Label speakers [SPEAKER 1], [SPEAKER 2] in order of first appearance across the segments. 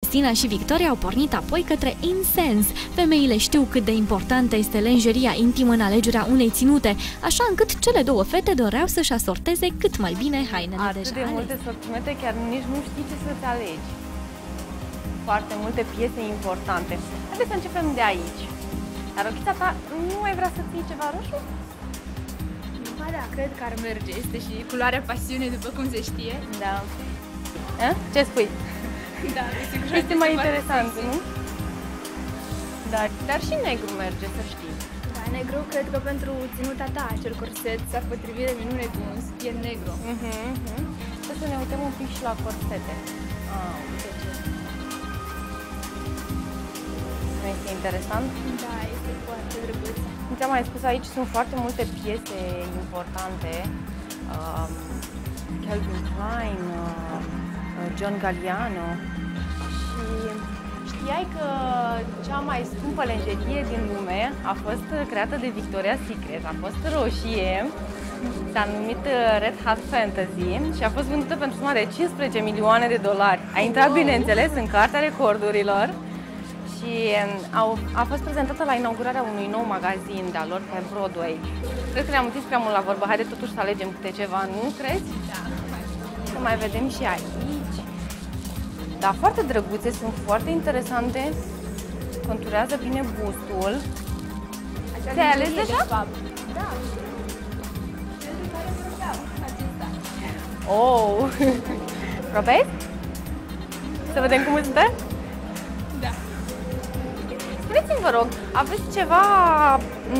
[SPEAKER 1] Cristina și Victoria au pornit apoi către Insense. Femeile știu cât de importantă este lenjeria intimă în alegerea unei ținute, așa încât cele două fete doreau să-și asorteze cât mai bine hainele deja
[SPEAKER 2] Atât de multe sortimente, chiar nici nu știi ce să-ți alegi. Foarte multe piese importante. Haideți să începem de aici. Dar rochița ta, nu ai vrea să ții ceva roșu?
[SPEAKER 3] Ba da, cred că ar merge. Este și culoarea pasiune, după cum se știe.
[SPEAKER 2] Da. Ce spui?
[SPEAKER 3] Da, sigur.
[SPEAKER 2] Este mai interesant, nu? Da, dar și negru merge, să știi.
[SPEAKER 3] Da, negru, cred că pentru ținuta ta, acel corset s-ar potrivi de minune cu un spier negru.
[SPEAKER 2] Să ne uităm un pic și la corsete. Uite ce. Nu este interesant?
[SPEAKER 3] Da, este foarte drăguț.
[SPEAKER 2] Cum ți-am mai spus, aici sunt foarte multe piese importante. Calvin Klein, John Galliano. Și știai că cea mai scumpă lenjerie din lume a fost creată de Victoria's Secret, a fost roșie, s-a numit Red Hat Fantasy și a fost vândută pentru suma de 15 milioane de dolari. A intrat, bineînțeles, în cartea recordurilor și a fost prezentată la inaugurarea unui nou magazin de-al lor pe Broadway. Cred că ne-am întins prea mult la vorbă, haide totuși să alegem câte ceva, nu crezi?
[SPEAKER 3] Da.
[SPEAKER 2] Să mai vedem și aici. Da, foarte drăguțe, sunt foarte interesante, conturează bine bustul. Ți-ai ales deja?
[SPEAKER 3] Da. Pentru care vreau acesta.
[SPEAKER 2] Oh! Probezi? Să vedem cum îți stă?
[SPEAKER 3] Da.
[SPEAKER 2] Spuneți-mi, vă rog, aveți ceva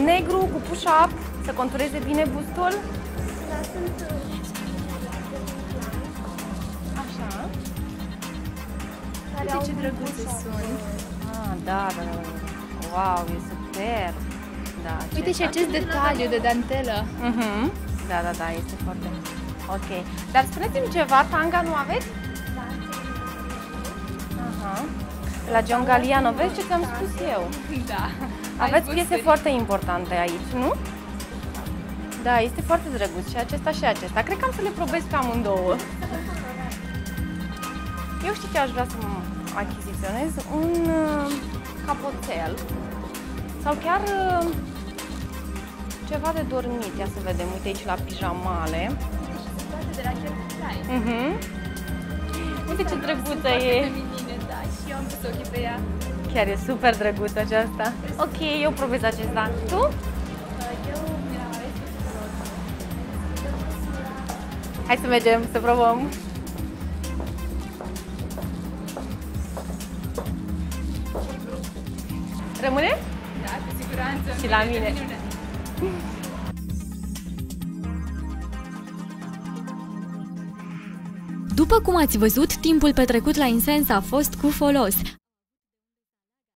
[SPEAKER 2] negru cu push-up să contureze bine bustul?
[SPEAKER 3] Da, sunt...
[SPEAKER 2] Așa.
[SPEAKER 3] Uite ce drăguțe sunt.
[SPEAKER 2] Da. Wow, e super. Da,
[SPEAKER 3] Uite și acest detaliu de dantelă.
[SPEAKER 2] Da, este foarte ok. Dar spuneți-mi ceva, tanga nu aveți? La John Galliano, vezi ce ți-am spus eu?
[SPEAKER 3] Da.
[SPEAKER 2] Aveți piese foarte importante aici, nu? Da, este foarte drăguț și acesta și acesta. Cred că am să le probez pe amândouă. Eu știu ce aș vrea să achiziționez, un capoțel sau chiar ceva de dormit. Ia să vedem, uite aici la pijamale.
[SPEAKER 3] Toate de la Calvin Klein.
[SPEAKER 2] Uite ce drăguță e!
[SPEAKER 3] Da, și eu am pus ochii pe ea.
[SPEAKER 2] Chiar e super drăguță aceasta. Ok, eu probez acesta. Tu?
[SPEAKER 3] Eu mi-am ales pe roz.
[SPEAKER 2] Hai să mergem, să probăm. Rămâne?
[SPEAKER 3] Da, cu siguranță.
[SPEAKER 2] Și la mine.
[SPEAKER 1] După cum ați văzut, timpul petrecut la Insense a fost cu folos.